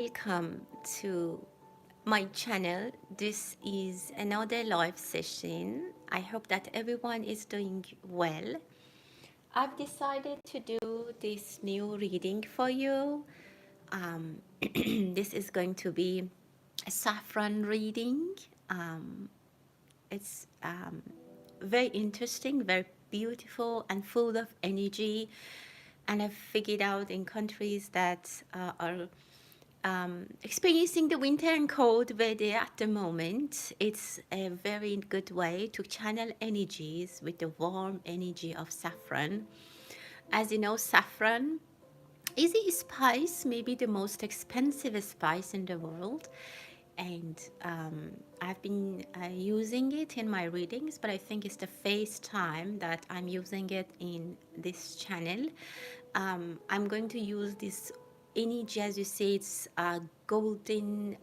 Welcome to my channel. This is another live session. I hope that everyone is doing well. I've decided to do this new reading for you. Um, this is going to be a saffron reading. It's very interesting, very beautiful, and full of energy. And I've figured out in countries that are experiencing the winter and cold weather at the moment, it's a very good way to channel energies with the warm energy of saffron. As you know, saffron is a spice, maybe the most expensive spice in the world. And I've been using it in my readings, but I think it's the first time that I'm using it in this channel. I'm going to use this energy, as you say, it's golden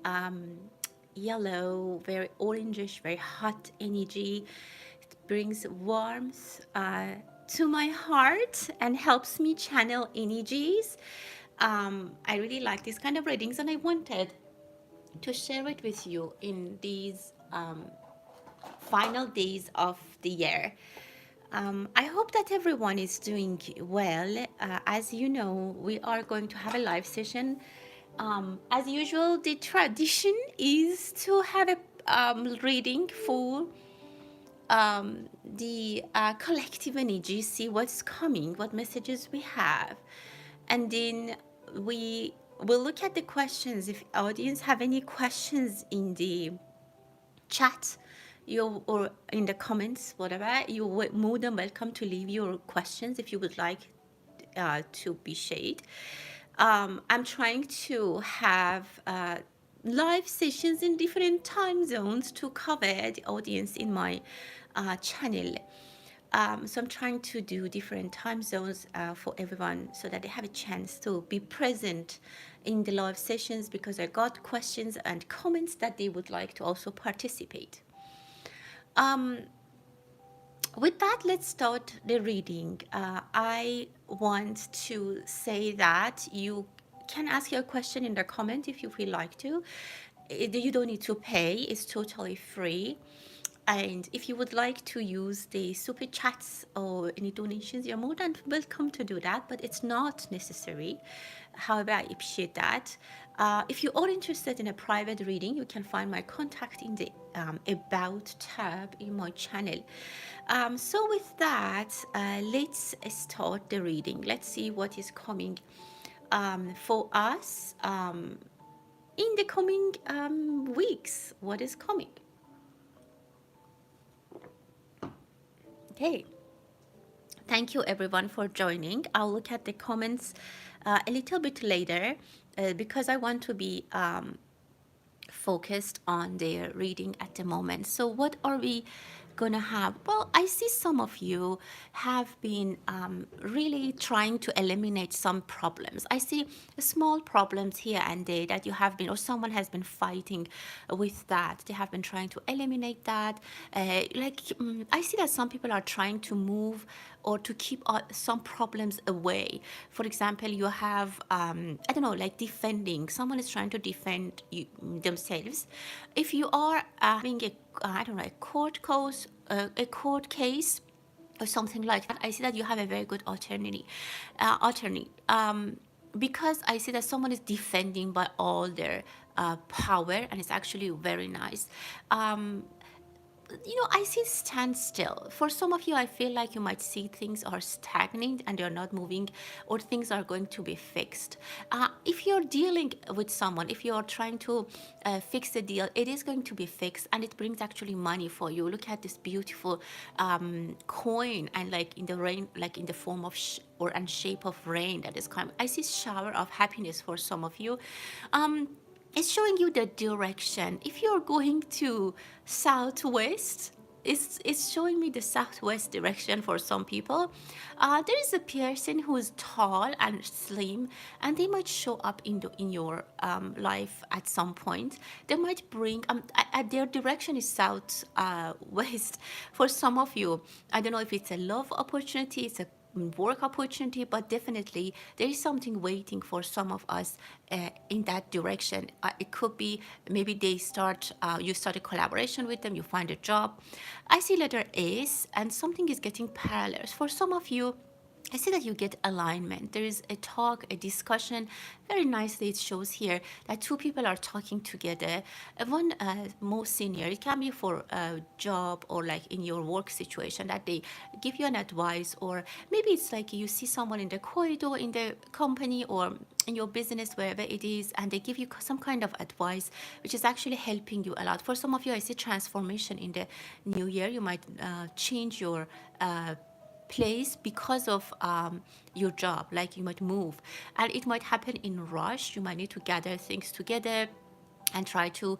yellow, very orangish, very hot energy. It brings warmth to my heart and helps me channel energies. I really like these kind of readings, and I wanted to share it with you in these final days of the year. I hope that everyone is doing well. As you know, we are going to have a live session. As usual, the tradition is to have a reading for the collective energy, see what's coming, what messages we have, and then we will look at the questions. If audience have any questions in the chat, you or in the comments, whatever, you're more than welcome to leave your questions if you would like to be shared. I'm trying to have live sessions in different time zones to cover the audience in my channel. So I'm trying to do different time zones for everyone so that they have a chance to be present in the live sessions, because I got questions and comments that they would like to also participate. Um, with that, let's start the reading. I want to say that you can ask your question in the comment if you feel like to. You don't need to pay, it's totally free. And if you would like to use the super chats or any donations, you're more than welcome to do that, but it's not necessary. However, I appreciate that. If you are interested in a private reading, you can find my contact in the About tab in my channel. So with that, let's start the reading. Let's see what is coming for us in the coming weeks. What is coming? Okay. Thank you everyone for joining. I'll look at the comments a little bit later because I want to be focused on their reading at the moment. So what are we gonna have? Well, I see some of you have been really trying to eliminate some problems. I see small problems here and there that you have been, or someone has been fighting with that. They have been trying to eliminate that. I see that some people are trying to move or to keep some problems away. For example, you have, I don't know, like defending. Someone is trying to defend themselves. If you are having a, I don't know, a court case or something like that, I see that you have a very good attorney. Because I see that someone is defending by all their power, and it's actually very nice. I see standstill. For some of you, I feel like you might see things are stagnant and they're not moving, or things are going to be fixed. If you're dealing with someone, if you're trying to fix a deal, it is going to be fixed, and it brings actually money for you. Look at this beautiful coin, and like in the rain, like in the form of and shape of rain that is coming. I see shower of happiness for some of you. It's showing you the direction. If you're going to southwest, it's showing me the southwest direction for some people. There is a person who is tall and slim, and they might show up in your life at some point. They might bring their direction is south west for some of you. I don't know if it's a love opportunity, it's a work opportunity, but definitely there is something waiting for some of us in that direction. It could be maybe you start a collaboration with them, you find a job. I see letter S, and something is getting parallel. For some of you, I see that you get alignment. There is a talk, a discussion. Very nicely, it shows here that two people are talking together. One more senior, it can be for a job or like in your work situation, that they give you an advice, or maybe it's like you see someone in the corridor in the company or in your business, wherever it is, and they give you some kind of advice, which is actually helping you a lot. For some of you, I see transformation in the new year. You might change your place because of your job, like you might move, and it might happen in rush. You might need to gather things together and try to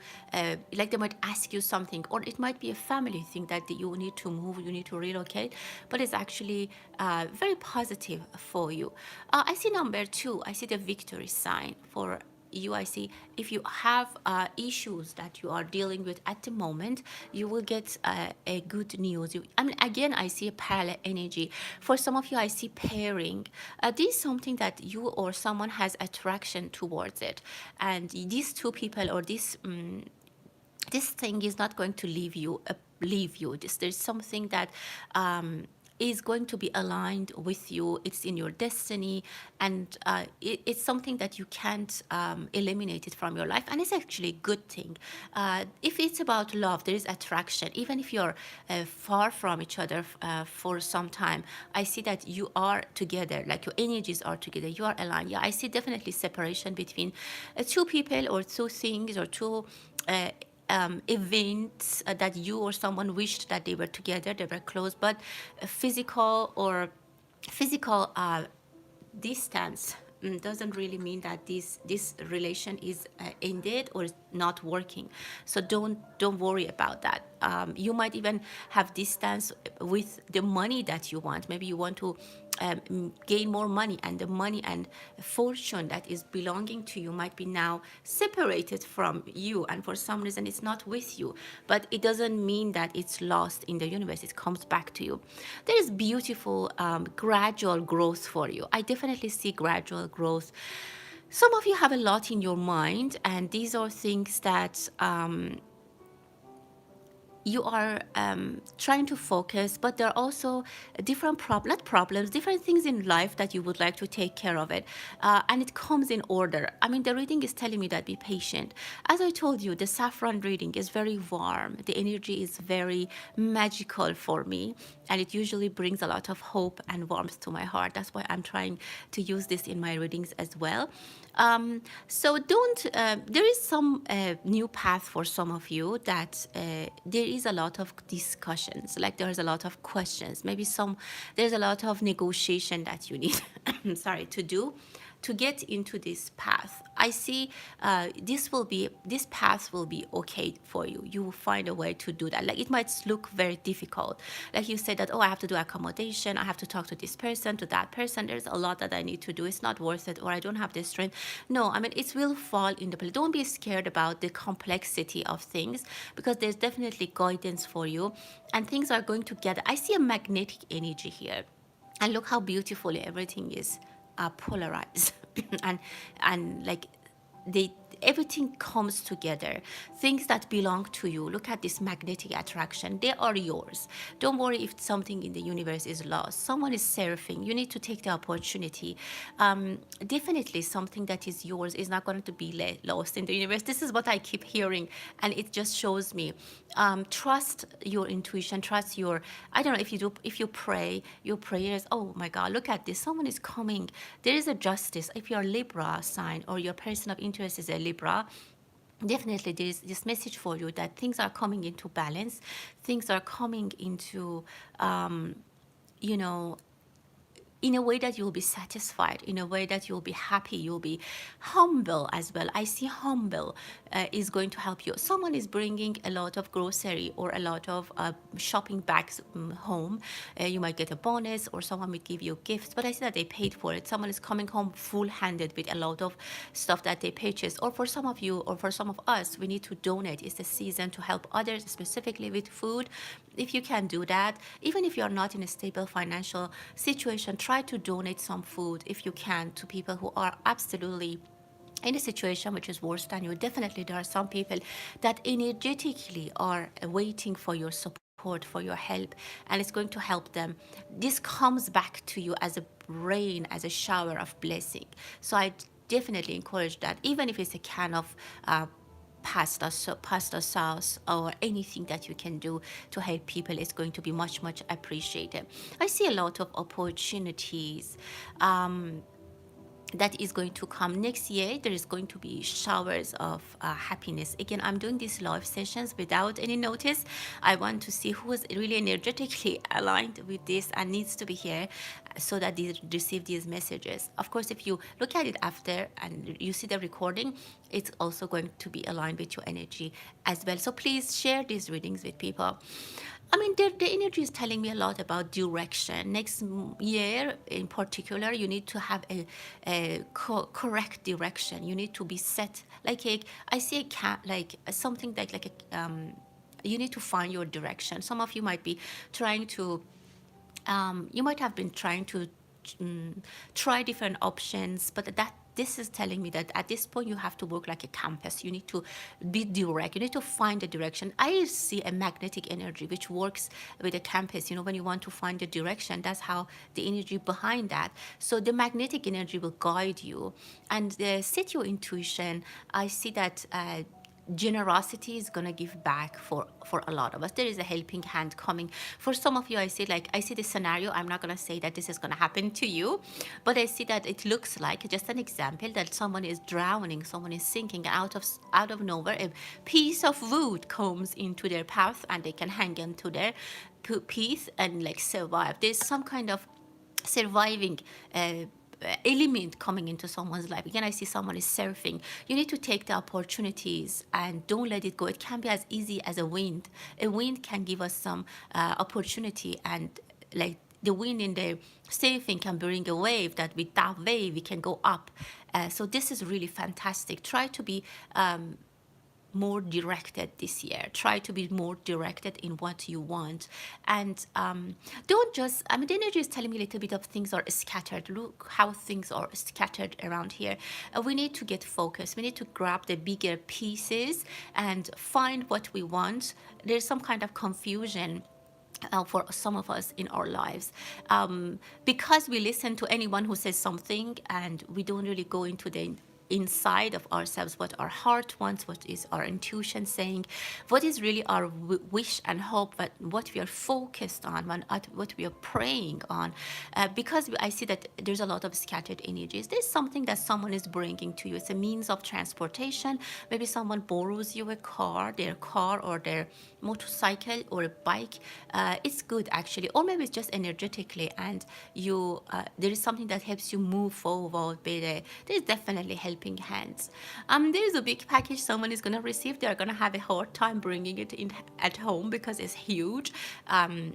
like they might ask you something, or it might be a family thing that you need to move, you need to relocate, but it's actually very positive for you. I see number 2, I see the victory sign for you. I see if you have issues that you are dealing with at the moment, you will get a good news. I mean, again, I see a parallel energy. For some of you, I see pairing. This is something that you or someone has attraction towards it, and these two people or this thing is not going to leave you. There's something that is going to be aligned with you. It's in your destiny, and it's something that you can't eliminate it from your life, and it's actually a good thing. If it's about love, there is attraction. Even if you're far from each other for some time, I see that you are together, like your energies are together, you are aligned. Yeah, I see definitely separation between two people or two things or two events that you or someone wished that they were together, they were close, but physical distance doesn't really mean that this relation is ended or is not working. So don't worry about that. You might even have distance with the money that you want. Maybe you want to gain more money, and the money and fortune that is belonging to you might be now separated from you, and for some reason it's not with you, but it doesn't mean that it's lost in the universe. It comes back to you. There is beautiful gradual growth for you. I definitely see gradual growth. Some of you have a lot in your mind, and these are things that you are trying to focus, but there are also different not problems, different things in life that you would like to take care of it, and it comes in order. I mean, the reading is telling me that be patient. As I told you, the saffron reading is very warm. The energy is very magical for me, and it usually brings a lot of hope and warmth to my heart. That's why I'm trying to use this in my readings as well. So don't, there is some new path for some of you that there is a lot of discussions, like there's a lot of questions, maybe there's a lot of negotiation that you need, sorry, to do to get into this path. I see this path will be okay for you. You will find a way to do that. Like it might look very difficult. Like you said that, oh, I have to do accommodation, I have to talk to this person, to that person. There's a lot that I need to do. It's not worth it, or I don't have the strength. No, I mean, it will fall into place. Don't be scared about the complexity of things, because there's definitely guidance for you, and things are going together. I see a magnetic energy here, and look how beautifully everything is polarized and like they everything comes together. Things that belong to you, look at this magnetic attraction, they are yours. Don't worry if something in the universe is lost. Someone is surfing, you need to take the opportunity. Definitely something that is yours is not going to be lost in the universe. This is what I keep hearing, and it just shows me, trust your intuition, trust your, I don't know, if you pray your prayers, oh my god, look at this, someone is coming. There is a justice. If you're Libra sign or your person of interest is a Libra, definitely there is this message for you that things are coming into balance, things are coming into you know in a way that you'll be satisfied, in a way that you'll be happy, you'll be humble as well. I see humble is going to help you. Someone is bringing a lot of grocery or a lot of shopping bags home. You might get a bonus, or someone might give you gifts, but I see that they paid for it. Someone is coming home full-handed with a lot of stuff that they purchased. Or for some of you, or for some of us, we need to donate. It's the season to help others, specifically with food. if you can do that, even if you're not in a stable financial situation, try to donate some food if you can to people who are absolutely in a situation which is worse than you. Definitely, there are some people that energetically are waiting for your support, for your help, and it's going to help them. This comes back to you as a rain, as a shower of blessing. So I definitely encourage that, even if it's a can of pasta sauce or anything that you can do to help people is going to be much appreciated. I see a lot of opportunities that is going to come next year. There is going to be showers of happiness. Again, I'm doing these live sessions without any notice. I want to see who is really energetically aligned with this and needs to be here so that they receive these messages. Of course, if you look at it after and you see the recording, it's also going to be aligned with your energy as well. So please share these readings with people. I mean, the energy is telling me a lot about direction. Next year, in particular, you need to have a correct direction. You need to be set. Like I see a cat, like something like a. You need to find your direction. Some of you might be trying to you might have been trying to try different options, but that this is telling me that at this point you have to work like a compass. You need to be direct. You need to find the direction. I see a magnetic energy which works with a compass. You know, when you want to find the direction, that's how the energy behind that. So the magnetic energy will guide you, and set your intuition. I see that. Generosity is gonna give back for a lot of us. There is a helping hand coming for some of you. I see this scenario. I'm not gonna say that this is gonna happen to you, but I see that it looks like, just an example, that someone is drowning, someone is sinking. Out of nowhere, a piece of wood comes into their path and they can hang onto their piece and like survive. There's some kind of surviving element coming into someone's life. Again, I see someone is surfing. You need to take the opportunities and don't let it go. It can be as easy as a wind. A wind can give us some opportunity, and like the wind in the surfing can bring a wave, that with that wave we can go up. So this is really fantastic. Try to be more directed this year. Try to be more directed in what you want. And don't just, I mean, the energy is telling me a little bit of things are scattered. Look how things are scattered around here. We need to get focused. We need to grab the bigger pieces and find what we want. There's some kind of confusion for some of us in our lives, because we listen to anyone who says something and we don't really go into the inside of ourselves, what our heart wants, what is our intuition saying, what is really our wish and hope, what we are focused on, what we are praying on. Because I see that there's a lot of scattered energies. There's something that someone is bringing to you. It's a means of transportation. Maybe someone borrows you a car, their car or their motorcycle or a bike. It's good actually. Or maybe it's just energetically, and you there is something that helps you move forward. There's definitely helping hands. There's a big package someone is going to receive. They're going to have a hard time bringing it in at home because it's huge. I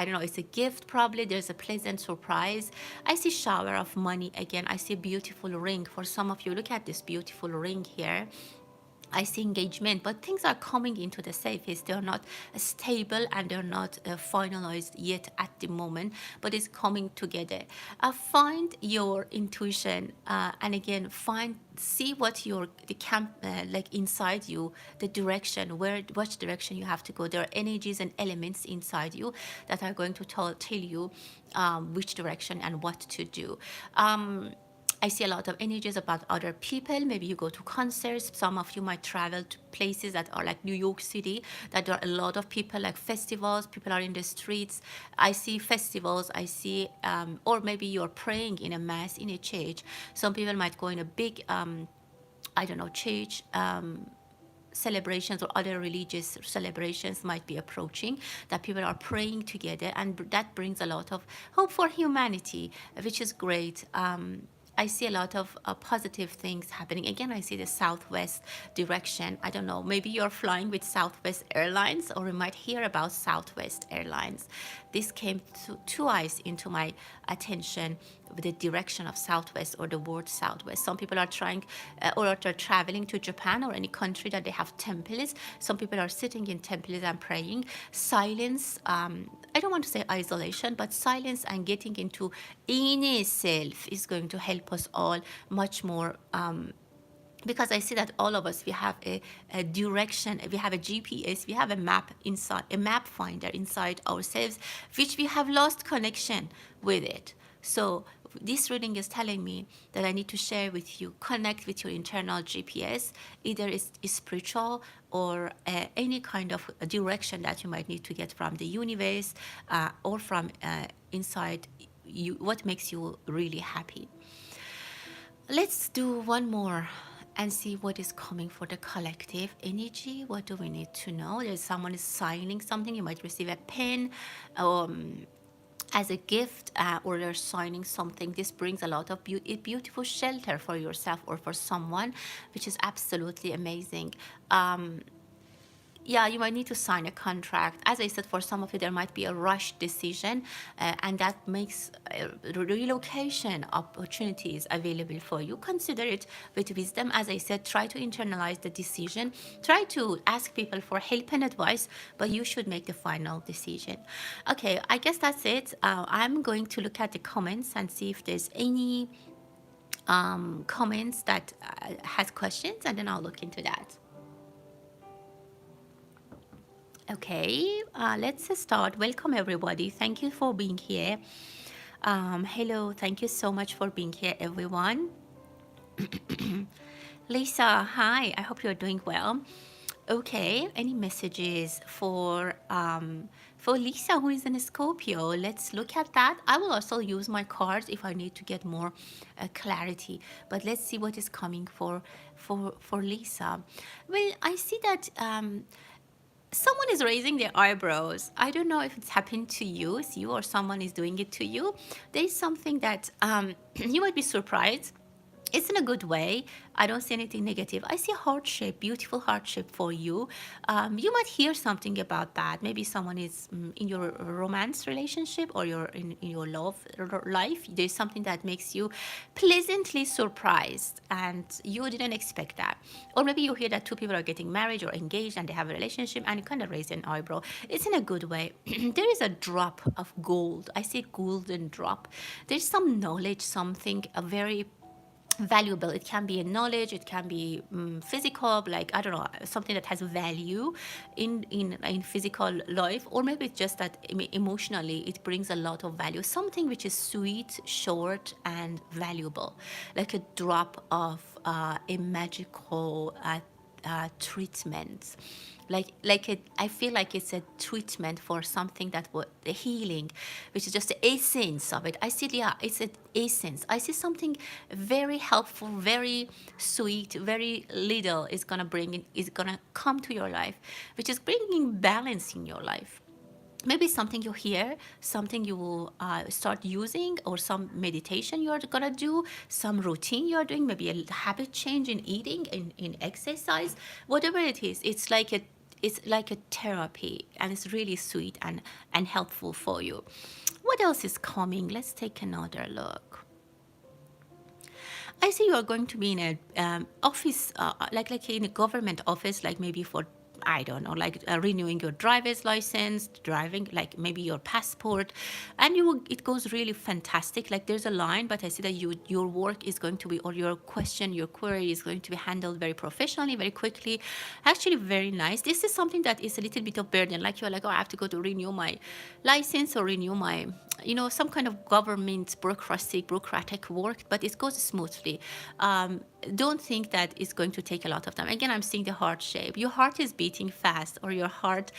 don't know, it's a gift probably. There's a pleasant surprise. I see shower of money again. I see a beautiful ring for some of you. Look at this beautiful ring here. I see engagement, but things are coming into the surface. They're not stable and they're not finalized yet at the moment, but it's coming together. Find your intuition, and again, see what the camp like inside you, the direction, which direction you have to go. There are energies and elements inside you that are going to tell you which direction and what to do. I see a lot of energies about other people. Maybe you go to concerts. Some of you might travel to places that are like New York City, that there are a lot of people, like festivals. People are in the streets. I see festivals. I see, or maybe you're praying in a mass in a church. Some people might go in a big, I don't know, church. Celebrations or other religious celebrations might be approaching, that people are praying together, and that brings a lot of hope for humanity, which is great. I see a lot of positive things happening. Again, I see the southwest direction. I don't know, maybe you're flying with Southwest Airlines, or you might hear about Southwest Airlines. This came twice into my attention with the direction of Southwest or the word Southwest. Some people are trying or are traveling to Japan or any country that they have temples. Some people are sitting in temples and praying. Silence, I don't want to say isolation, but silence and getting into inner self is going to help us all much more. Because I see that all of us, we have a direction, we have a GPS, we have a map inside, a map finder inside ourselves, which we have lost connection with it. So this reading is telling me that I need to share with you, connect with your internal GPS, either it's spiritual or any kind of direction that you might need to get from the universe or from inside you, what makes you really happy. Let's do one more and see what is coming for the collective energy. What do we need to know? There's someone is signing something. You might receive a pen as a gift, or they're signing something. This brings a lot of beautiful shelter for yourself or for someone, which is absolutely amazing. Yeah, you might need to sign a contract. As I said, for some of you, there might be a rush decision, and that makes relocation opportunities available for you. Consider it with wisdom. As I said, try to internalize the decision. Try to ask people for help and advice, but you should make the final decision. Okay, I guess that's it. I'm going to look at the comments and see if there's any comments that has questions, and then I'll look into that. Okay, let's start. Welcome everybody. Thank you for being here. Hello, thank you so much for being here, everyone. Lisa, hi. I hope you're doing well. Okay, any messages for Lisa, who is in Scorpio? Let's look at that. I will also use my cards if I need to get more clarity. But let's see what is coming for Lisa. Well, I see that. Someone is raising their eyebrows. I don't know if it's happened to you, it's you or someone is doing it to you. There is something that you might be surprised. It's in a good way. I don't see anything negative. I see hardship, beautiful hardship for you. You might hear something about that. Maybe someone is in your romance relationship or in your love life. There's something that makes you pleasantly surprised and you didn't expect that. Or maybe you hear that two people are getting married or engaged and they have a relationship and you kind of raise an eyebrow. It's in a good way. There is a drop of gold. I see golden drop. There's some knowledge, something, a very valuable. It can be a knowledge, it can be physical, like I don't know, something that has value in physical life, or maybe it's just that emotionally it brings a lot of value, something which is sweet, short and valuable, like a drop of a magical treatment, I feel like it's a treatment for something that was the healing, which is just the essence of it. I see, yeah, it's an essence. I see something very helpful, very sweet, very little is gonna come to your life, which is bringing balance in your life. Maybe something you hear, something you will start using, or some meditation you're gonna do, some routine you're doing, maybe a habit change in eating, in exercise, whatever it is. It's like a therapy, and it's really sweet and helpful for you. What else is coming? Let's take another look. I see you are going to be in a office, like in a government office, like maybe for, I don't know, like renewing your driver's license, driving, like maybe your passport, and it goes really fantastic. Like there's a line, but I see that your work is going to be, or your question, your query is going to be handled very professionally, very quickly. Actually, very nice. This is something that is a little bit of burden. Like you're like, oh, I have to go to renew my license or renew my, some kind of government bureaucratic work, but it goes smoothly. Don't think that it's going to take a lot of time. Again, I'm seeing the heart shape. Your heart is beating fast, or your heart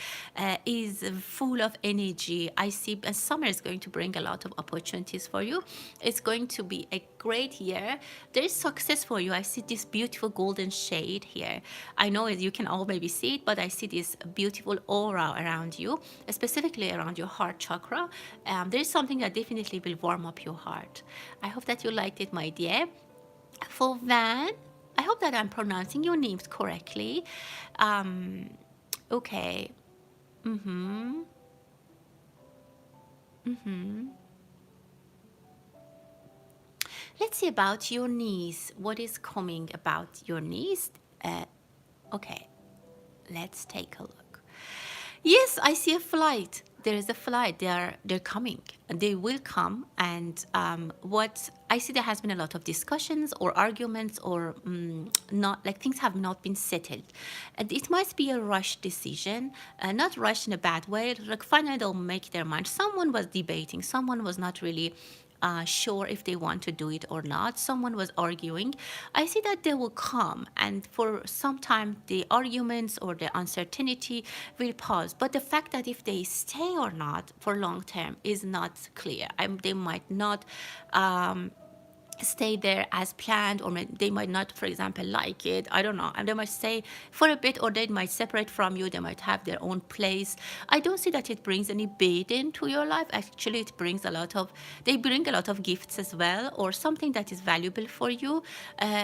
is full of energy. I see summer is going to bring a lot of opportunities for you. It's going to be a great year. There is success for you. I see this beautiful golden shade here. I know you can all maybe see it, but I see this beautiful aura around you, specifically around your heart chakra. There is there's something that definitely will warm up your heart. I hope that you liked it, my dear. For Van, I hope that I'm pronouncing your names correctly. Um, okay. Mm-hmm. Mm-hmm. Let's see about your niece. What is coming about your niece? Okay, let's take a look. Yes, I see a flight. There is a flight. They're coming. They will come. And what I see, there has been a lot of discussions or arguments, or not, like things have not been settled. And it might be a rush decision, not rush in a bad way. Like finally they'll make their mind. Someone was debating. Someone was not really sure if they want to do it or not. Someone was arguing. I see that they will come, and for some time, the arguments or the uncertainty will pause. But the fact that if they stay or not for long term is not clear. They might not. Stay there as planned, or they might not, for example, like it, I don't know, and they might stay for a bit, or they might separate from you. They might have their own place. I don't see that it brings any burden to your life. Actually, it brings a lot of, they bring a lot of gifts as well, or something that is valuable for you. In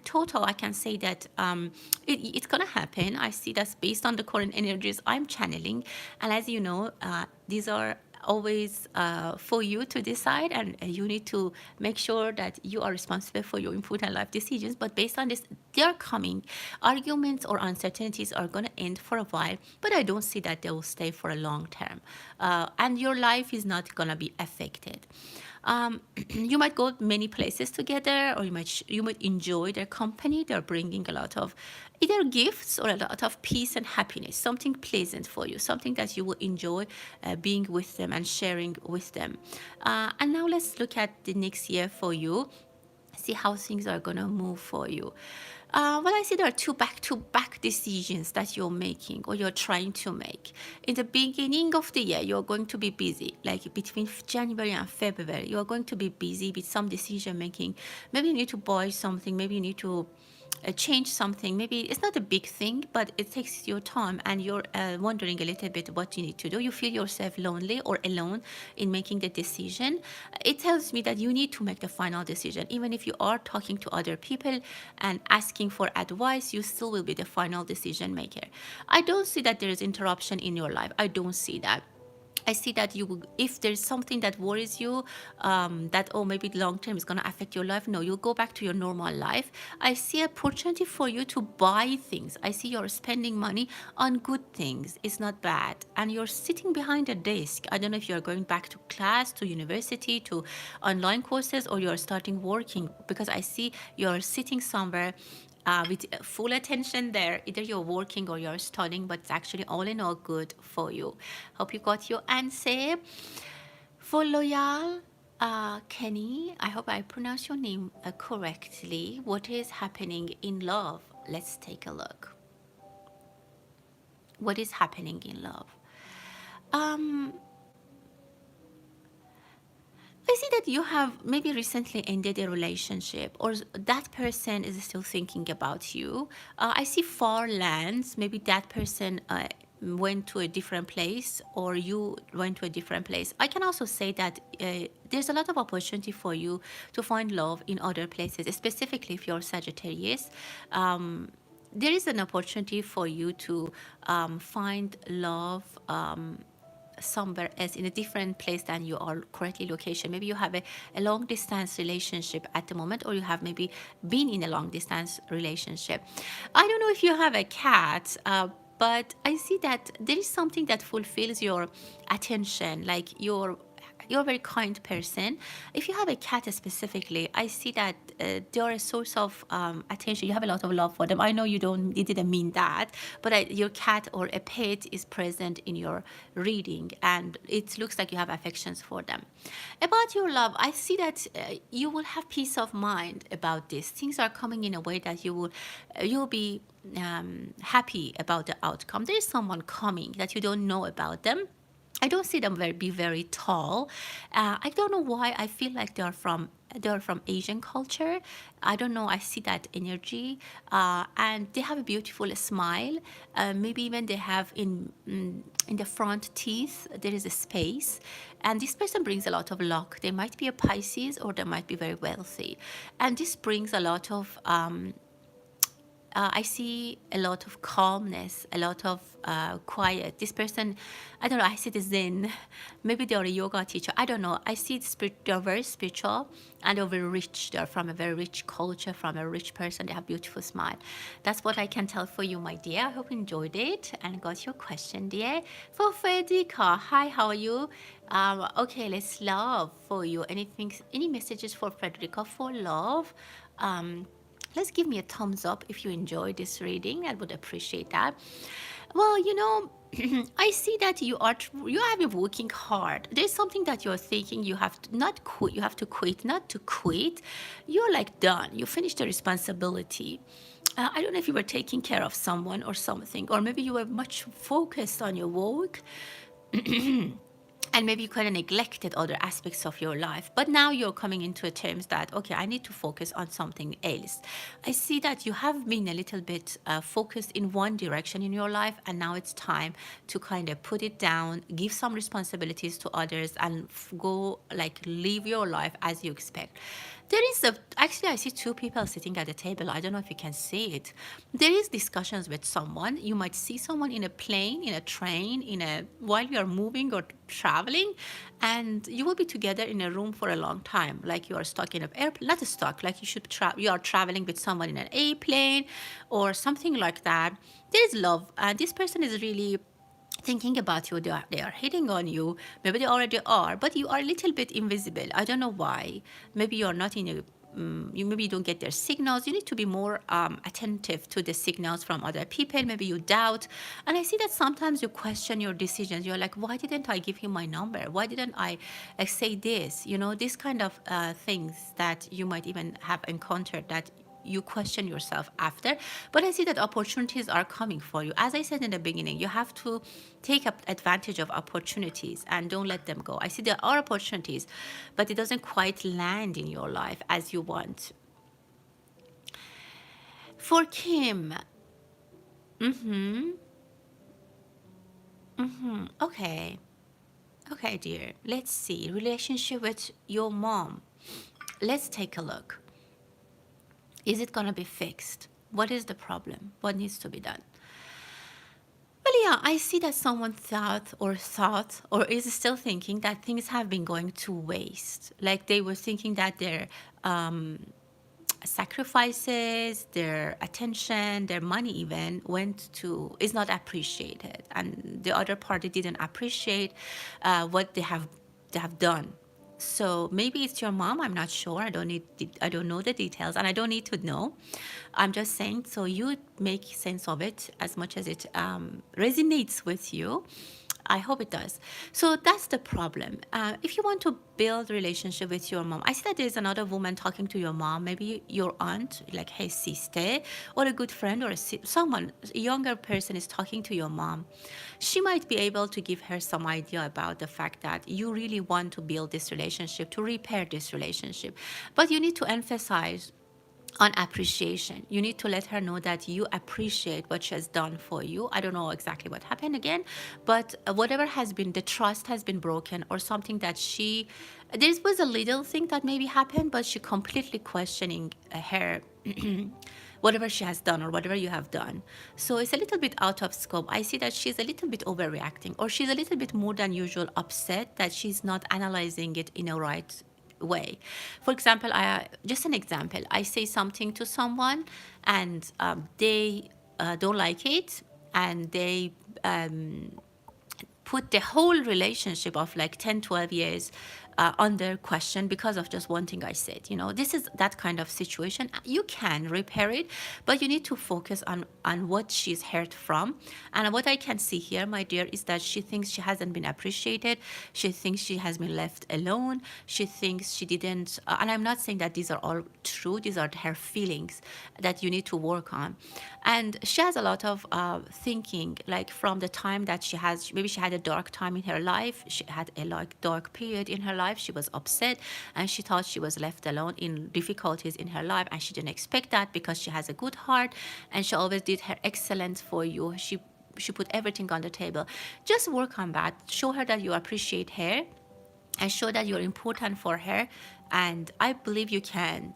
total, I can say that it's gonna happen. I see that's based on the current energies I'm channeling, and as you know, these are always for you to decide, and you need to make sure that you are responsible for your input and life decisions. But based on this, they are coming. Arguments or uncertainties are going to end for a while, but I don't see that they will stay for a long term, and your life is not going to be affected. You might go many places together, or you might enjoy their company. They're bringing a lot of either gifts or a lot of peace and happiness, something pleasant for you, something that you will enjoy being with them and sharing with them. And now let's look at the next year for you, see how things are going to move for you. Well, I see there are two back-to-back decisions that you're making, or you're trying to make. In the beginning of the year, you're going to be busy, like between January and February, you're going to be busy with some decision making. Maybe you need to buy something, maybe you need to change something. Maybe it's not a big thing, but it takes your time, and you're wondering a little bit what you need to do. You feel yourself lonely or alone in making the decision. It tells me that you need to make the final decision. Even if you are talking to other people and asking for advice, you still will be the final decision maker. I don't see that there is interruption in your life. I don't see that. I see that you, if there's something that worries you, that, oh, maybe long term is going to affect your life, no, you'll go back to your normal life. I see opportunity for you to buy things. I see you're spending money on good things. It's not bad. And you're sitting behind a desk. I don't know if you're going back to class, to university, to online courses, or you're starting working, because I see you're sitting somewhere with full attention there. Either you're working or you're studying, but it's actually all in all good for you. Hope you got your answer. For Loyal, Kenny, I hope I pronounced your name correctly. What is happening in love? Let's take a look. What is happening in love? Um, I see that you have maybe recently ended a relationship, or that person is still thinking about you. I see far lands. Maybe that person went to a different place, or you went to a different place. I can also say that there's a lot of opportunity for you to find love in other places, specifically if you're Sagittarius. There is an opportunity for you to find love somewhere else, in a different place than you are currently location. Maybe you have a long distance relationship at the moment, or you have maybe been in a long distance relationship. I don't know if you have a cat, but I see that there is something that fulfills your attention, like you're a very kind person. If you have a cat specifically, I see that they are a source of attention. You have a lot of love for them. I know you didn't mean that, but your cat or a pet is present in your reading, and it looks like you have affections for them. About your love, I see that you will have peace of mind about this. Things are coming in a way that you'll be happy about the outcome. There is someone coming that you don't know about them. I don't see them be very tall. I don't know why. I feel like they're from Asian culture. I don't know. I see that energy, and they have a beautiful smile. Maybe even they have in the front teeth there is a space, and this person brings a lot of luck. They might be a Pisces or they might be very wealthy, and this brings a lot of I see a lot of calmness, a lot of quiet. This person, I don't know, I see the Zen. Maybe they're a yoga teacher. I don't know. I see they're very spiritual and they're very rich. They're from a very rich culture, from a rich person. They have beautiful smile. That's what I can tell for you, my dear. I hope you enjoyed it and got your question, dear. For Frederica, hi, how are you? Okay, let's love for you. Anything, any messages for Frederica for love? Um, Let's give me a thumbs up if you enjoyed this reading. I would appreciate that. Well, I see that you have been working hard. There's something that you're thinking you have to not quit. You have to quit, not to quit. You're like done. You finished the responsibility. I don't know if you were taking care of someone or something, or maybe you were much focused on your work and maybe you kind of neglected other aspects of your life, but now you're coming into a terms that, okay, I need to focus on something else. I see that you have been a little bit focused in one direction in your life, and now it's time to kind of put it down, give some responsibilities to others, and go like live your life as you expect. There is actually I see two people sitting at the table. I don't know if you can see it. There is discussions with someone. You might see someone in a plane, in a train, while you are moving or traveling, and you will be together in a room for a long time. Like you are stuck in an airplane, not stuck. Like you are traveling with someone in an airplane, or something like that. There is love, and this person is really thinking about you. They are hitting on you. Maybe they already are, but you are a little bit invisible. I don't know why. Maybe you're not in a maybe you don't get their signals. You need to be more attentive to the signals from other people. Maybe you doubt, and I see that sometimes you question your decisions. You're like, why didn't I give him my number? Why didn't I say this? This kind of things that you might even have encountered, that you question yourself after. But I see that opportunities are coming for you. As I said in the beginning, you have to take up advantage of opportunities and don't let them go. I see there are opportunities, but it doesn't quite land in your life as you want. For Kim, okay. Okay, dear. Let's see. Relationship with your mom. Let's take a look. Is it going to be fixed? What is the problem? What needs to be done? Well, yeah, I see that someone thought or is still thinking that things have been going to waste. Like they were thinking that their sacrifices, their attention, their money even is not appreciated, and the other party didn't appreciate what they have done. So maybe it's your mom. I'm not sure. I don't know the details, and I don't need to know. I'm just saying. So you make sense of it as much as it resonates with you. I hope it does. So that's the problem. If you want to build relationship with your mom, I see that there's another woman talking to your mom, maybe your aunt, like hey sister, or a good friend, or someone, a younger person is talking to your mom. She might be able to give her some idea about the fact that you really want to build this relationship, to repair this relationship. But you need to emphasize on appreciation. You need to let her know that you appreciate what she has done for you. I don't know exactly what happened again, but whatever has been, the trust has been broken, or something that there was a little thing that maybe happened, but she completely questioning her whatever she has done or whatever you have done. So it's a little bit out of scope. I see that she's a little bit overreacting, or she's a little bit more than usual upset that she's not analyzing it in a right way. For example, just an example, I say something to someone, and they don't like it, and they put the whole relationship of like 10, 12 years under question because of just one thing I said. This is that kind of situation. You can repair it, but you need to focus on what she's hurt from. And what I can see here, my dear, is that she thinks she hasn't been appreciated. She thinks she has been left alone. She thinks she didn't, and I'm not saying that these are all true. These are her feelings that you need to work on. And she has a lot of thinking, like from the time that maybe she had a dark time in her life. She had a dark period in her life. She was upset and she thought she was left alone in difficulties in her life, and she didn't expect that because she has a good heart and she always did her excellence for you. She put everything on the table. Just work on that. Show her that you appreciate her and show that you're important for her. And I believe you can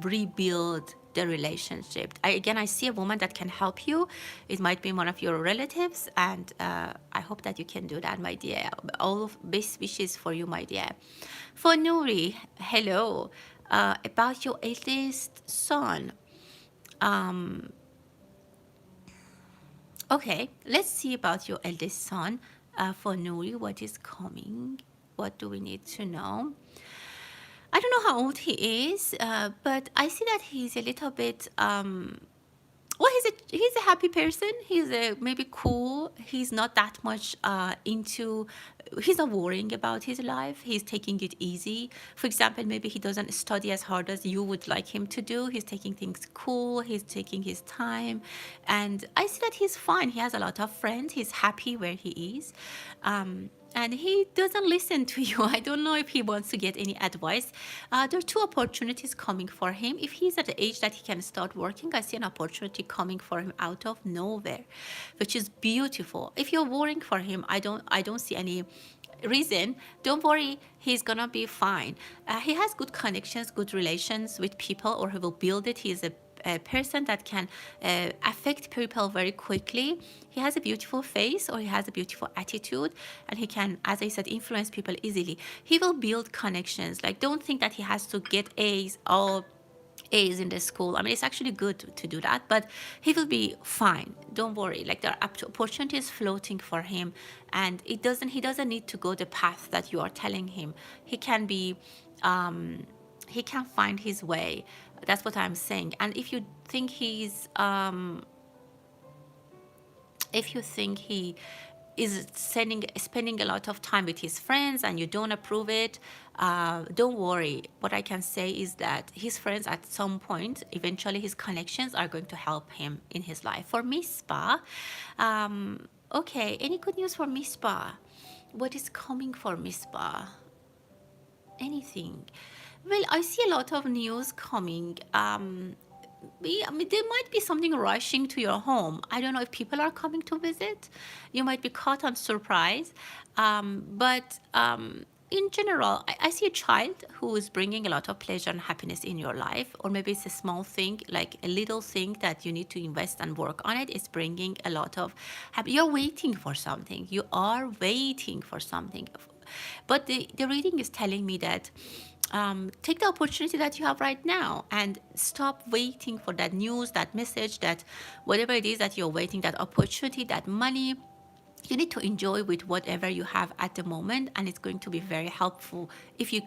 rebuild the relationship. I see a woman that can help you. It might be one of your relatives, and I hope that you can do that, my dear. All of best wishes for you, my dear. For Nuri, hello. About your eldest son. Okay, let's see about your eldest son. For Nuri, what is coming? What do we need to know? I don't know how old he is, but I see that he's a little bit. Well, he's a happy person. He's maybe cool. He's not that much into. He's not worrying about his life. He's taking it easy. For example, maybe he doesn't study as hard as you would like him to do. He's taking things cool. He's taking his time, and I see that he's fine. He has a lot of friends. He's happy where he is. And he doesn't listen to you. I don't know if he wants to get any advice. There are two opportunities coming for him. If he's at the age that he can start working, I see an opportunity coming for him out of nowhere, which is beautiful. If you're worrying for him, I don't see any reason. Don't worry, he's gonna be fine. He has good connections, good relations with people, or he will build it. He's a person that can affect people very quickly. He has a beautiful face, or he has a beautiful attitude, and he can, as I said, influence people easily. He will build connections. Like, don't think that he has to get A's, all A's in the school. I mean, it's actually good to do that, but he will be fine. Don't worry. Like, there are opportunities floating for him, and he doesn't need to go the path that you are telling him. He can be he can find his way. That's what I'm saying. And if you think he is spending a lot of time with his friends and you don't approve it, don't worry. What I can say is that his friends, at some point, eventually his connections are going to help him in his life. For Mispa, okay, any good news for Mispa? What is coming for Mispa? Anything? Well, I see a lot of news coming. I mean, there might be something rushing to your home. I don't know if people are coming to visit. You might be caught on surprise. But in general, I see a child who is bringing a lot of pleasure and happiness in your life. Or maybe it's a small thing, like a little thing that you need to invest and work on it. It's bringing a lot of happy. You're waiting for something. You are waiting for something. But the reading is telling me that take the opportunity that you have right now and stop waiting for that news, that message, that whatever it is that you're waiting, that opportunity, that money. You need to enjoy with whatever you have at the moment, and it's going to be very helpful if you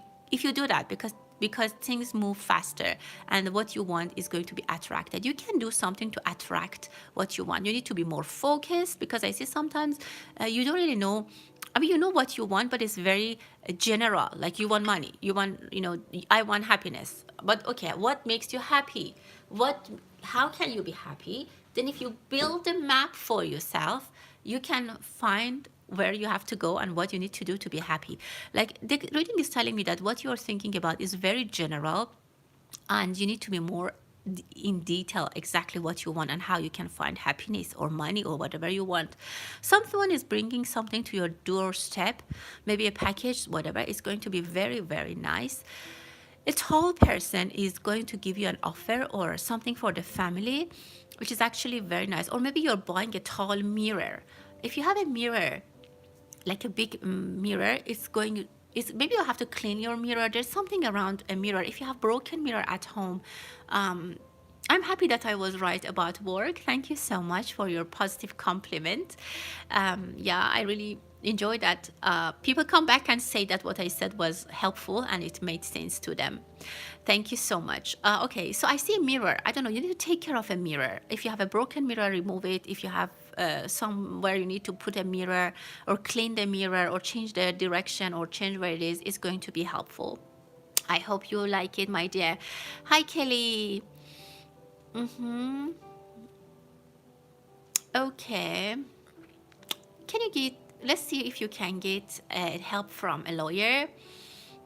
do that, because things move faster and what you want is going to be attracted. You can do something to attract what you want. You need to be more focused, because I see sometimes you don't really know. I mean, you know what you want, but it's very general. Like, you want money, I want happiness. But okay, what makes you happy? How can you be happy? Then if you build a map for yourself, you can find where you have to go and what you need to do to be happy. Like, the reading is telling me that what you're thinking about is very general, and you need to be more in detail exactly what you want and how you can find happiness or money or whatever you want. Someone is bringing something to your doorstep, maybe a package, whatever. It's going to be very, very nice. A tall person is going to give you an offer or something for the family, which is actually very nice. Or maybe you're buying a tall mirror. If you have a mirror, like a big mirror, maybe you have to clean your mirror. There's something around a mirror. If you have broken mirror at home, I'm happy that I was right about work. Thank you so much for your positive compliment. Yeah, I really enjoy that people come back and say that what I said was helpful and it made sense to them. Thank you so much. Okay, so I see a mirror. I don't know, you need to take care of a mirror. If you have a broken mirror, remove it. If you have somewhere you need to put a mirror or clean the mirror or change the direction or change where it is, it's going to be helpful. I hope you like it, my dear. Hi, Kelly. Mm-hmm. Okay. Can you get, let's see if you can get help from a lawyer.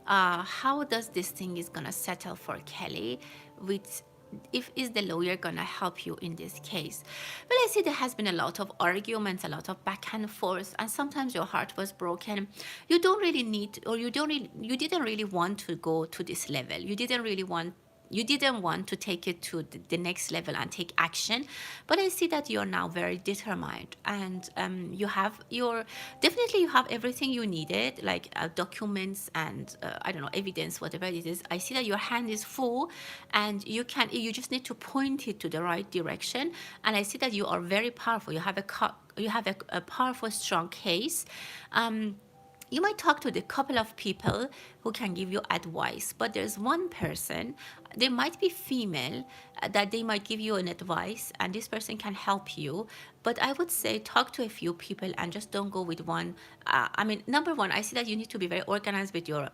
How does this thing is gonna settle for Kelly? With if is the lawyer gonna help you in this case? Well, I see there has been a lot of arguments, a lot of back and forth, and sometimes your heart was broken. You don't really need, or you didn't really want to go to this level. You didn't want to take it to the next level and take action, but I see that you're now very determined, and you have your, definitely you have everything you needed, like documents and I don't know, evidence, whatever it is. I see that your hand is full, and you just need to point it to the right direction. And I see that you are very powerful. You have a powerful, strong case. You might talk to the couple of people who can give you advice, but there's one person, they might be female, that they might give you an advice, and this person can help you. But I would say talk to a few people and just don't go with one. I mean, number one, I see that you need to be very organized with your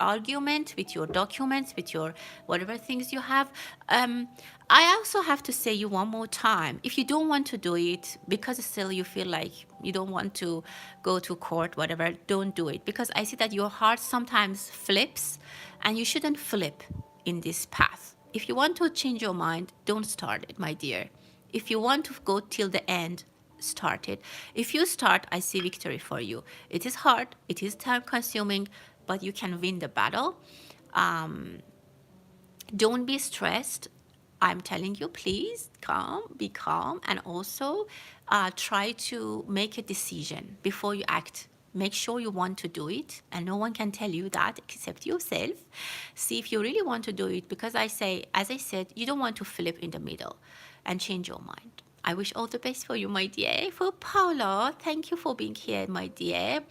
argument, with your documents, with your whatever things you have. I also have to say you one more time, if you don't want to do it because still you feel like you don't want to go to court, whatever, don't do it, because I see that your heart sometimes flips, and you shouldn't flip in this path. If you want to change your mind, don't start it, my dear. If you want to go till the end, start it. If you start, I see victory for you. It is hard, it is time consuming, but you can win the battle. Don't be stressed. I'm telling you, please be calm, and also try to make a decision before you act. Make sure you want to do it, and no one can tell you that except yourself. See if you really want to do it, because as I said, you don't want to flip in the middle and change your mind. I wish all the best for you, my dear. For Paula, thank you for being here, my dear.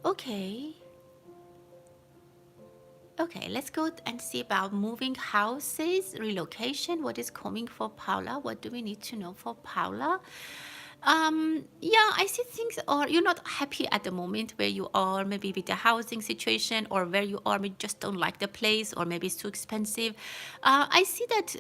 Okay. Okay, let's go and see about moving houses, relocation. What is coming for Paula? What do we need to know for Paula? Yeah, I see things are, you're not happy at the moment where you are, maybe with the housing situation, or where you are, maybe just don't like the place, or maybe it's too expensive. I see that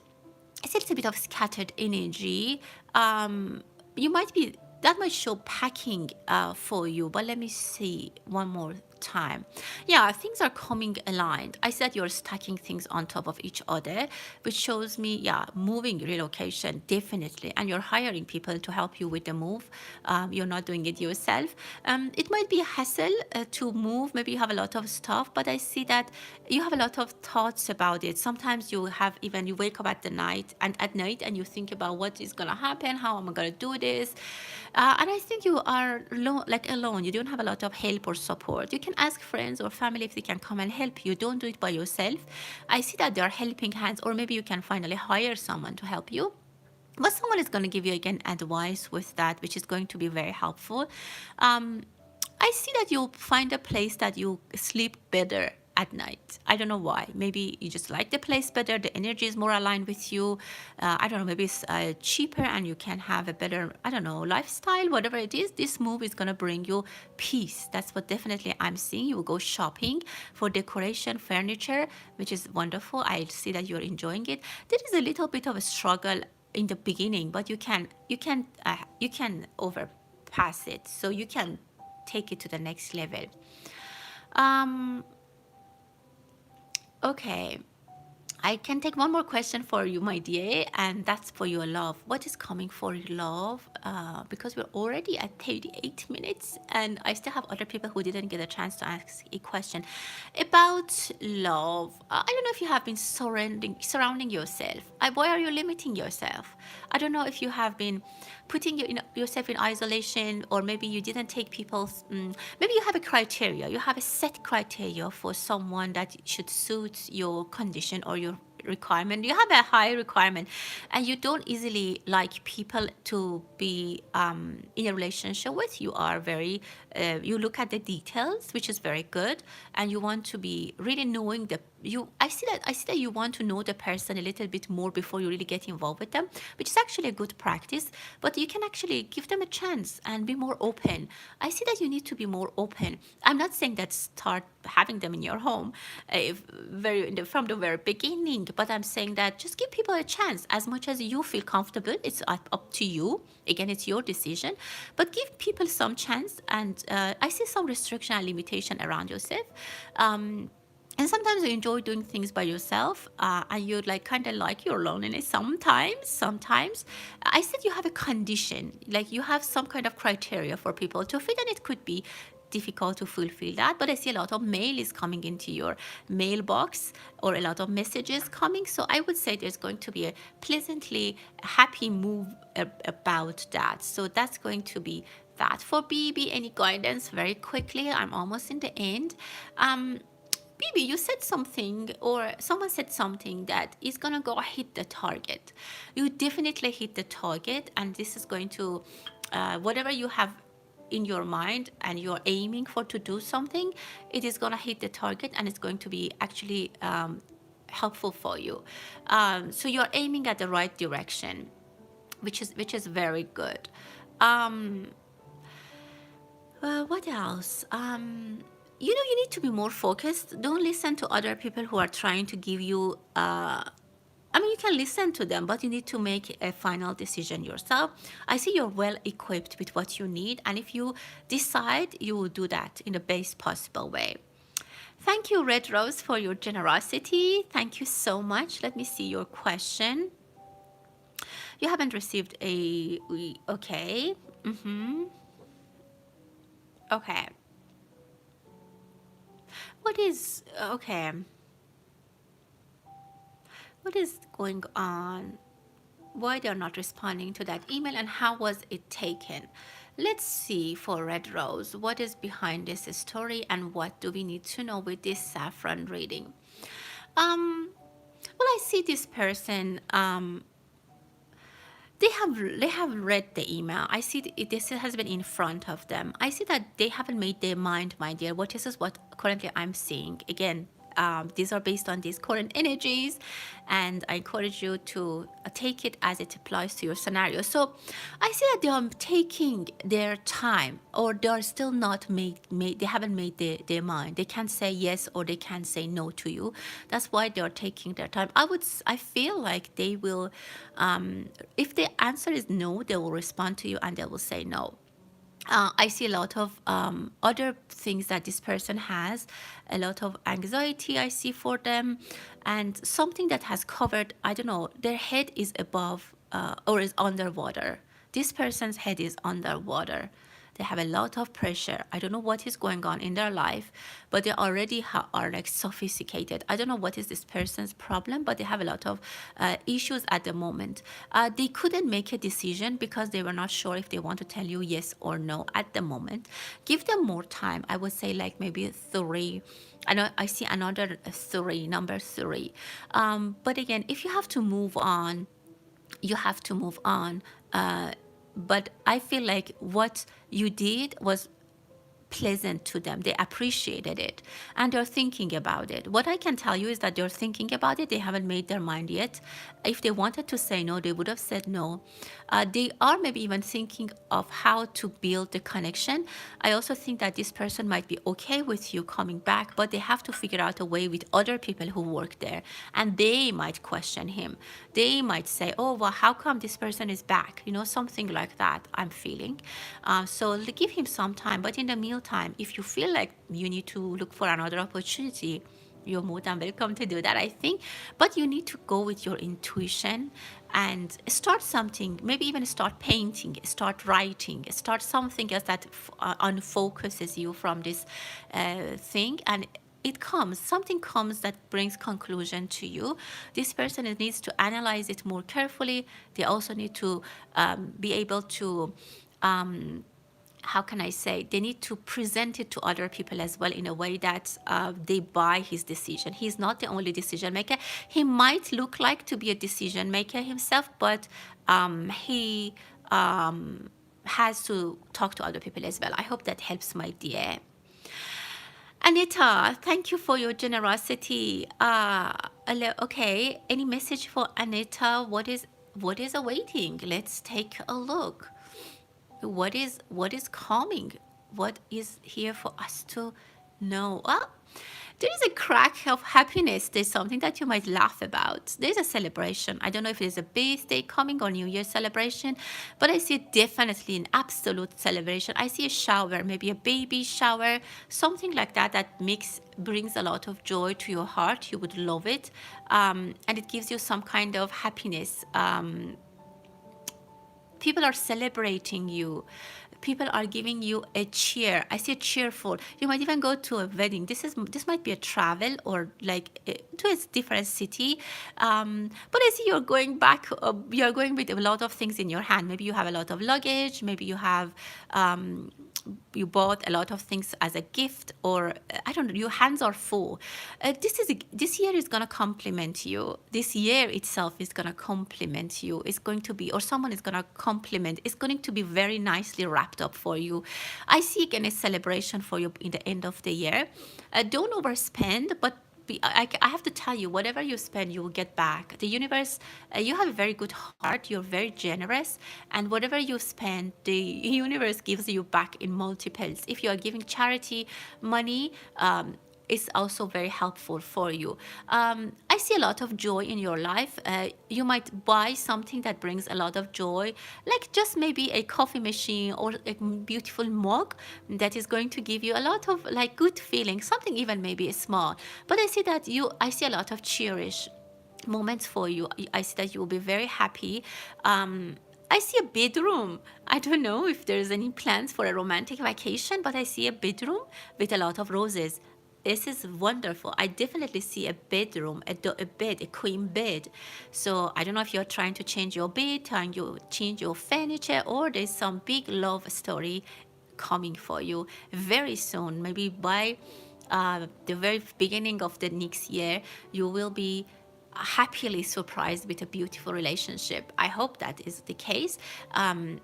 it's a little bit of scattered energy. You might be, that might show packing for you, but let me see one more time. Yeah, things are coming aligned. I said you're stacking things on top of each other, which shows me, yeah, moving, relocation, definitely. And you're hiring people to help you with the move. You're not doing it yourself. It might be a hassle to move. Maybe you have a lot of stuff, but I see that you have a lot of thoughts about it. Sometimes you have, even you wake up at the night and at night and you think about what is going to happen, how am I going to do this? And I think you are alone. You don't have a lot of help or support. You can ask friends or family if they can come and help you. Don't do it by yourself. I see that there are helping hands, or maybe you can finally hire someone to help you. But someone is going to give you again advice with that, which is going to be very helpful. I see that you'll find a place that you sleep better at night. I don't know why. Maybe you just like the place better. The energy is more aligned with you. I don't know. Maybe it's cheaper and you can have a better, I don't know, lifestyle, whatever it is. This move is going to bring you peace. That's what definitely I'm seeing. You will go shopping for decoration, furniture, which is wonderful. I see that you're enjoying it. There is a little bit of a struggle in the beginning, but you can overpass it. So you can take it to the next level. Okay, I can take one more question for you, my dear, and that's for your love. What is coming for your love? Because we're already at 38 minutes, and I still have other people who didn't get a chance to ask a question about love. I don't know if you have been surrounding yourself. Why are you limiting yourself? I don't know if you have been putting yourself in isolation, or maybe you didn't take people's. Maybe you have a criteria. You have a set criteria for someone that should suit your condition or your requirement, you have a high requirement, and you don't easily like people to be in a relationship with. You are very you look at the details, which is very good, and you want to be really knowing the you I see that you want to know the person a little bit more before you really get involved with them, which is actually a good practice. But you can actually give them a chance and be more open. I see that you need to be more open. I'm not saying that start having them in your home if from the very beginning, but I'm saying that just give people a chance as much as you feel comfortable. It's up to you. Again, it's your decision, but give people some chance. And I see some restriction and limitation around yourself. And sometimes you enjoy doing things by yourself, and you like kind of like your loneliness sometimes I said you have a condition, like you have some kind of criteria for people to fit, and it could be difficult to fulfill that. But I see a lot of mail is coming into your mailbox, or a lot of messages coming, so I would say there's going to be a pleasantly happy move about that. So that's going to be that. For BB, any guidance very quickly? I'm almost in the end. Bibi, you said something, or someone said something that is gonna go hit the target. You definitely hit the target, and this is going to, whatever you have in your mind and you're aiming for to do something, it is gonna hit the target, and it's going to be actually helpful for you. So you're aiming at the right direction, which is very good. What else? You need to be more focused. Don't listen to other people who are trying to give you. I mean, you can listen to them, but you need to make a final decision yourself. I see you're well equipped with what you need, and if you decide, you will do that in the best possible way. Thank you, Red Rose, for your generosity. Thank you so much. Let me see your question. You haven't received a. Okay. Okay. What is. Okay. What is going on? Why they're not responding to that email, and how was it taken? Let's see for Red Rose, what is behind this story, and what do we need to know with this Saffron reading? Well, I see this person. They have read the email. I see this has been in front of them. I see that they haven't made their mind, my dear. What this is what currently I'm seeing. Again, these are based on these current energies, and I encourage you to take it as it applies to your scenario. So I see that they are taking their time, or they are still not made they haven't made their mind. They can't say yes, or they can't say no to you. That's why they are taking their time. I feel like they will, if the answer is no, they will respond to you and they will say no. I see a lot of other things that this person has, a lot of anxiety I see for them, and something that has covered, I don't know, their head is above or is underwater. This person's head is underwater. They have a lot of pressure. I don't know what is going on in their life, but they already are like sophisticated. I don't know what is this person's problem, but they have a lot of issues at the moment. They couldn't make a decision because they were not sure if they want to tell you yes or no at the moment. Give them more time. I would say like maybe 3. I know I see another 3, number 3. But again, if you have to move on, you have to move on. But I feel like what you did was pleasant to them. They appreciated it, and they're thinking about it. What I can tell you is that they're thinking about it. They haven't made their mind yet. If they wanted to say no, they would have said no. They are maybe even thinking of how to build the connection. I also think that this person might be okay with you coming back, but they have to figure out a way with other people who work there, and they might question him. They might say, oh, well, how come this person is back? Something like that I'm feeling. So give him some time, but in the meantime, if you feel like you need to look for another opportunity, you're more than welcome to do that, I think. But you need to go with your intuition and start something, maybe even start painting, start writing, start something else that unfocuses you from this thing, and something comes that brings conclusion to you. This person needs to analyze it more carefully. They also need to be able to how can I say, they need to present it to other people as well in a way that they buy his decision. He's not the only decision maker. He might look like to be a decision maker himself, but he has to talk to other people as well. I hope that helps, my dear. Anita, thank you for your generosity. Okay, any message for Anita? What is awaiting? Let's take a look. What is coming? What is here for us to know? Well, there is a crack of happiness. There's something that you might laugh about. There's a celebration. I don't know if there's a birthday coming or New Year celebration, but I see definitely an absolute celebration. I see a shower, maybe a baby shower, something like that, that brings a lot of joy to your heart. You would love it. And it gives you some kind of happiness. People are celebrating you. People are giving you a cheer. I see a cheerful. You might even go to a wedding. This might be a travel or like to a different city. But I see you're going back. You're going with a lot of things in your hand. Maybe you have a lot of luggage. Maybe you have you bought a lot of things as a gift, or I don't know, your hands are full. This year is going to compliment you. This year itself is going to compliment you. It's going to be, or someone is going to compliment. It's going to be very nicely wrapped up for you. I see again a celebration for you in the end of the year. Don't overspend, but I have to tell you, whatever you spend, you will get back. The universe, you have a very good heart. You're very generous. And whatever you spend, the universe gives you back in multiples. If you are giving charity money, is also very helpful for you. I see a lot of joy in your life. You might buy something that brings a lot of joy, like just maybe a coffee machine or a beautiful mug that is going to give you a lot of like good feeling, something even maybe small. But I see that I see a lot of cherish moments for you. I see that you will be very happy. I see a bedroom. I don't know if there's any plans for a romantic vacation, but I see a bedroom with a lot of roses. This is wonderful. I definitely see a bedroom, a bed, a queen bed. So I don't know if you're trying to change your bed, trying to change your furniture, or there's some big love story coming for you very soon. Maybe by the very beginning of the next year, you will be happily surprised with a beautiful relationship. I hope that is the case.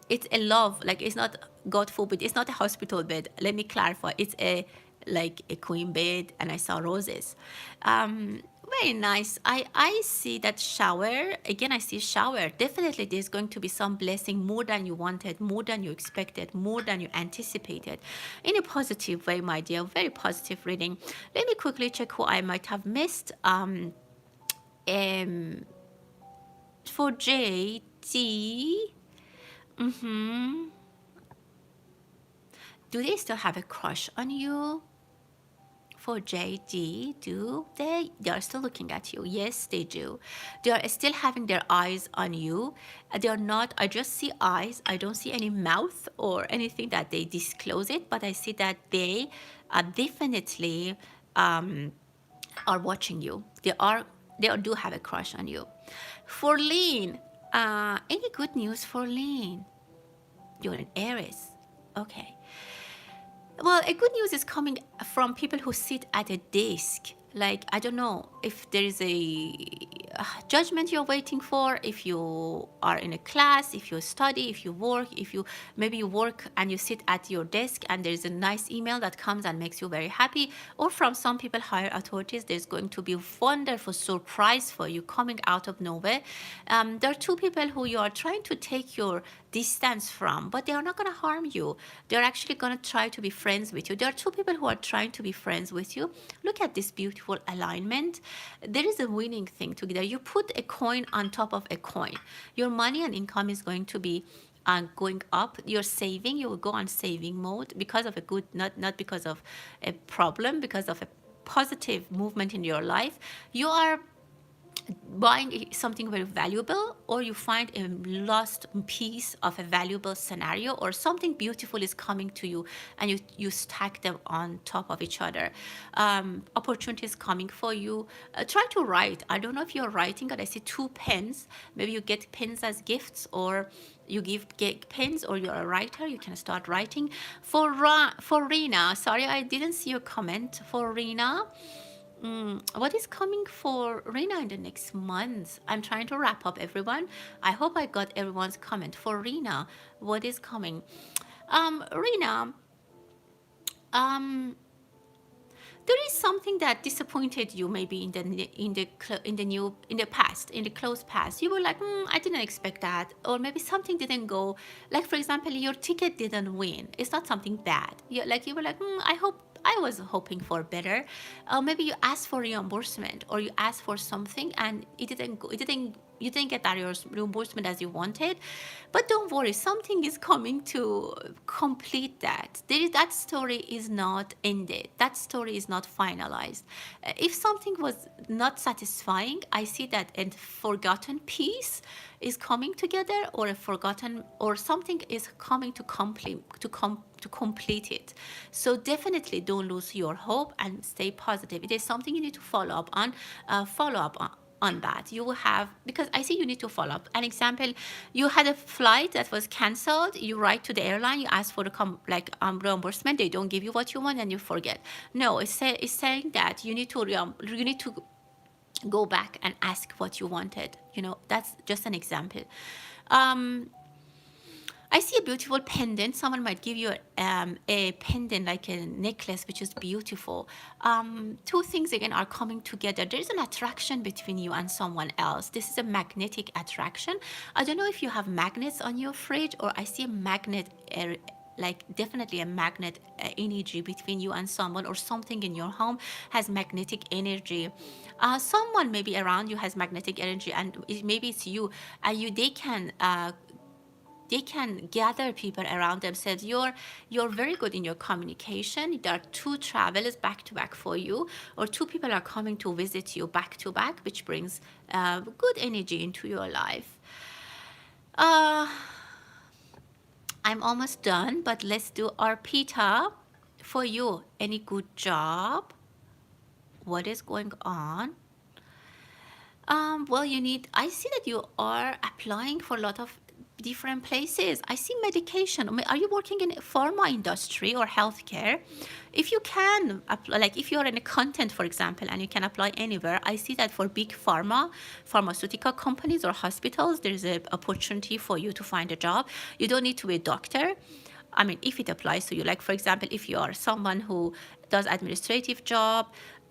It's a love, like it's not, God forbid, it's not a hospital bed. Let me clarify. It's like a queen bed, and I saw roses. Very nice. I see that shower. Again, I see shower. Definitely there's going to be some blessing, more than you wanted, more than you expected, more than you anticipated, in a positive way, my dear. Very positive reading. Let me quickly check who I might have missed. For JD, do they still have a crush on you? For JD, do they? They are still looking at you. Yes, they do. They are still having their eyes on you. They are not, I just see eyes. I don't see any mouth or anything that they disclose it, but I see that they are definitely are watching you. They do have a crush on you. For Lean, any good news for Lean? You're an Aries. Okay. Well, a good news is coming from people who sit at a desk. Like, I don't know if there is a judgment you're waiting for, if you are in a class, if you study, if you work, maybe you work and you sit at your desk and there's a nice email that comes and makes you very happy. Or from some people, higher authorities, there's going to be a wonderful surprise for you coming out of nowhere. There are two people who you are trying to take your distance from, but they are not going to harm you. They're actually going to try to be friends with you. There are two people who are trying to be friends with you. Look at this beautiful alignment. There is a winning thing together. You put a coin on top of a coin. Your money and income is going to be going up. You're saving. You will go on saving mode because of a good, not because of a problem, because of a positive movement in your life. You are buying something very valuable, or you find a lost piece of a valuable scenario, or something beautiful is coming to you and you stack them on top of each other. Opportunities coming for you. Try to write. I don't know if you're writing, but I see two pens. Maybe you get pens as gifts, or you get pens, or you're a writer, you can start writing. For Rena, sorry, I didn't see your comment. For Rena, what is coming for Rena in the next month? I'm trying to wrap up, everyone. I hope I got everyone's comment. For Rena, what is coming? Rena, um, there is something that disappointed you, maybe in the past, in the close past. You were like, I didn't expect that, or maybe something didn't go. Like, for example, your ticket didn't win. It's not something bad. You were like, I was hoping for better. Maybe you asked for reimbursement, or you asked for something and it didn't go. You didn't get that reimbursement as you wanted. But don't worry, something is coming to complete that. That story is not ended. That story is not finalized. If something was not satisfying, I see that a forgotten piece is coming together, or a forgotten, or something is coming to complete it. So definitely don't lose your hope and stay positive. It is something you need to follow up on. On that, you will have, because I see you need to follow up. An example, you had a flight that was canceled. You write to the airline, you ask for the reimbursement. They don't give you what you want, and you forget. No, it's saying that you need to go back and ask what you wanted. That's just an example. I see a beautiful pendant. Someone might give you a pendant, like a necklace, which is beautiful. Two things again are coming together. There's an attraction between you and someone else. This is a magnetic attraction. I don't know if you have magnets on your fridge, or I see a magnet, like definitely a magnet energy between you and someone, or something in your home has magnetic energy. Someone maybe around you has magnetic energy, and maybe it's you. They can gather people around themselves. You're very good in your communication. There are two travelers back to back for you, or two people are coming to visit you back to back, which brings good energy into your life. I'm almost done, but let's do Arpita. For you, any good job? What is going on? Well, I see that you are applying for a lot of different places. I see medication. Are you working in pharma industry or healthcare? If you can apply, like if you're in a content, for example, and you can apply anywhere, I see that for big pharmaceutical companies or hospitals, there's an opportunity for you to find a job. You don't need to be a doctor. I mean, if it applies to you, like for example, if you are someone who does administrative job,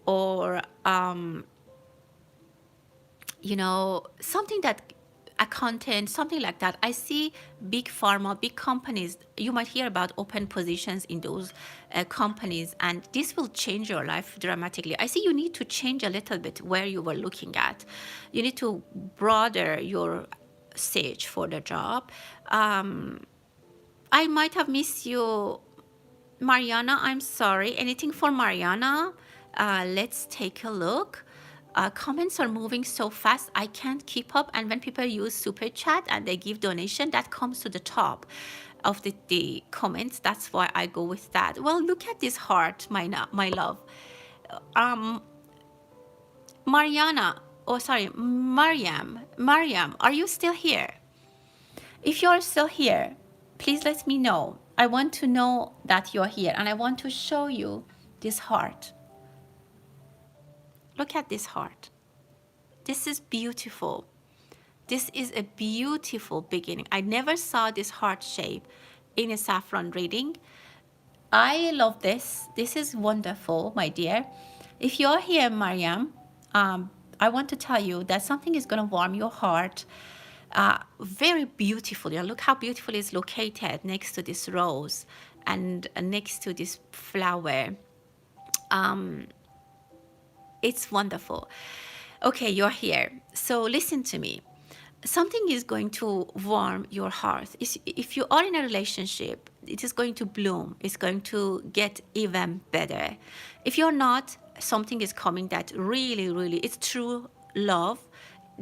or something that accountant, something like that. I see big pharma, big companies. You might hear about open positions in those companies, and this will change your life dramatically. I see you need to change a little bit where you were looking at. You need to broaden your search for the job. I might have missed you, Mariana. I'm sorry. Anything for Mariana? Let's take a look. Comments are moving so fast, I can't keep up. And when people use super chat and they give donation, that comes to the top of the comments. That's why I go with that. Well, look at this heart, my love. Mariana, oh sorry, Mariam, are you still here? If you're still here, please let me know. I want to know that you're here, and I want to show you this heart. Look at this heart. This is beautiful. This is a beautiful beginning. I never saw this heart shape in a saffron reading. I love this. This is wonderful, my dear. If you're here, Mariam, I want to tell you that something is going to warm your heart very beautifully. And look how beautiful it's located next to this rose and next to this flower. It's wonderful. Okay, you're here. So listen to me. Something is going to warm your heart. If you are in a relationship, it is going to bloom. It's going to get even better. If you're not, something is coming that really, really, it's true love.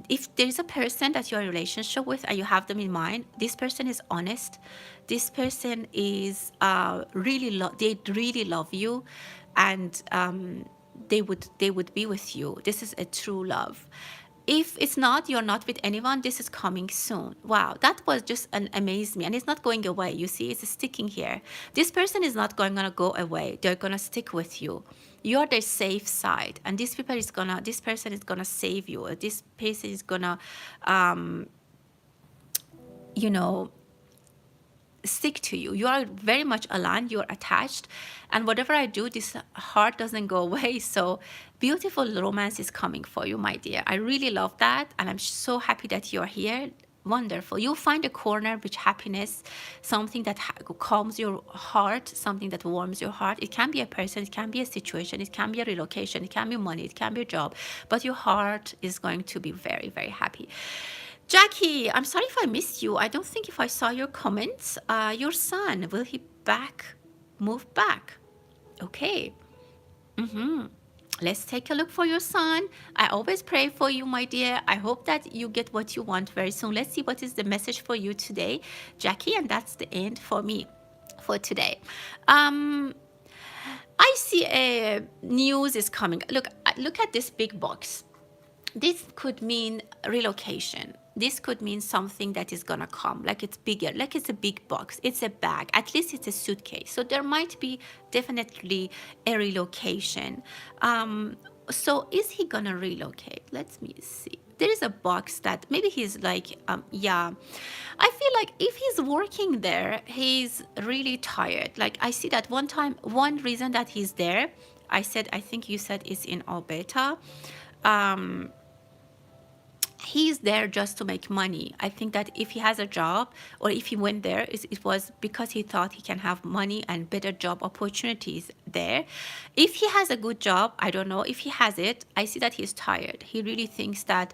if there's a person that you're in a relationship with and you have them in mind, this person is honest. This person is they really love you, and they would be with you. This is a true love. If it's not, you're not with anyone, this is coming soon. Wow, that was just an amazed me, and it's not going away. You see, it's sticking here. This person is not gonna go away. They're gonna stick with you. You're their safe side, and this person is gonna save you. This person is gonna, you know, stick to you. You are very much aligned, you're attached, and whatever I do, this heart doesn't go away. So beautiful romance is coming for you, my dear. I really love that, and I'm so happy that you're here. Wonderful. You'll find a corner with happiness, something that calms your heart, something that warms your heart. It can be a person, it can be a situation, it can be a relocation, it can be money, it can be a job, but your heart is going to be very, very happy. Jackie, I'm sorry if I missed you. I don't think if I saw your comments. Your son, will he move back? Okay. Let's take a look for your son. I always pray for you, my dear. I hope that you get what you want very soon. Let's see what is the message for you today, Jackie, and that's the end for me for today. I see a news is coming. Look at this big box. This could mean relocation. This could mean something that is gonna come, like it's bigger, like it's a big box, it's a bag, at least it's a suitcase. So there might be definitely a relocation. So is he gonna relocate? Let me see. There is a box that maybe he's like, yeah. I feel like if he's working there, he's really tired. Like I see that one reason that he's there, I think you said it's in Alberta. He's there just to make money. I think that if he has a job, or if he went there, it was because he thought he can have money and better job opportunities there. If he has a good job, I don't know. If he has it, I see that he's tired. He really thinks that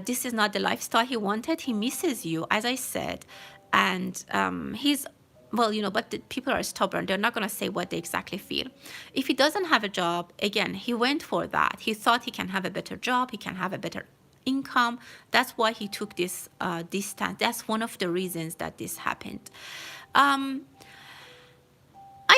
this is not the lifestyle he wanted. He misses you, as I said. And but the people are stubborn. They're not going to say what they exactly feel. If he doesn't have a job, again, he went for that. He thought he can have a better job. He can have a better income. That's why he took this distance. That's one of the reasons that this happened. I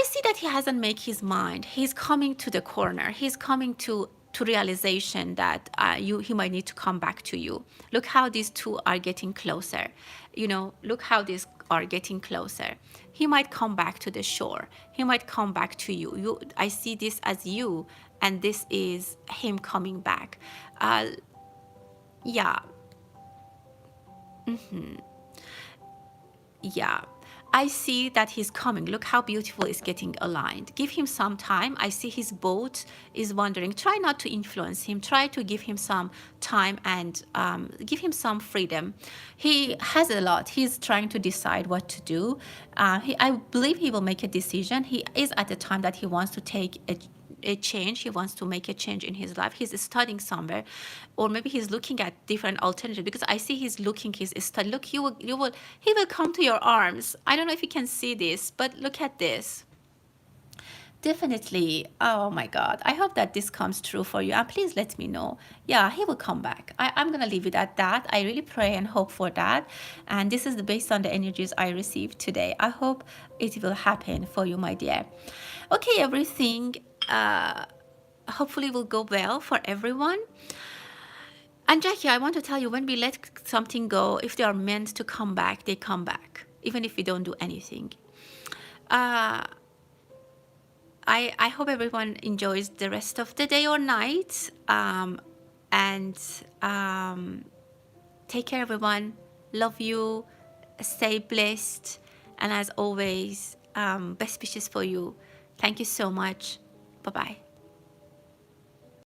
see that he hasn't made his mind. He's coming to the corner. He's coming to realization that he might need to come back to you. Look how these two are getting closer. Look how these are getting closer. He might come back to the shore. He might come back to you. I see this as you, and this is him coming back. Yeah. Yeah. I see that he's coming. Look how beautiful it's getting aligned. Give him some time. I see his boat is wandering. Try not to influence him. Try to give him some time and give him some freedom. He has a lot. He's trying to decide what to do. I believe he will make a decision. He is at the time that he wants to take a change. He wants to make a change in his life. He's studying somewhere, or maybe he's looking at different alternatives, because I see he's studying. Look, he will come to your arms. I don't know if you can see this, but look at this. Definitely. Oh my God. I hope that this comes true for you. And please let me know. Yeah, he will come back. I'm going to leave it at that. I really pray and hope for that. And this is based on the energies I received today. I hope it will happen for you, my dear. Okay, everything hopefully will go well for everyone. And Jackie, I want to tell you, when we let something go, if they are meant to come back, they come back, even if we don't do anything. I hope everyone enjoys the rest of the day or night. And take care, everyone. Love you. Stay blessed. And as always, best wishes for you. Thank you so much. Bye-bye.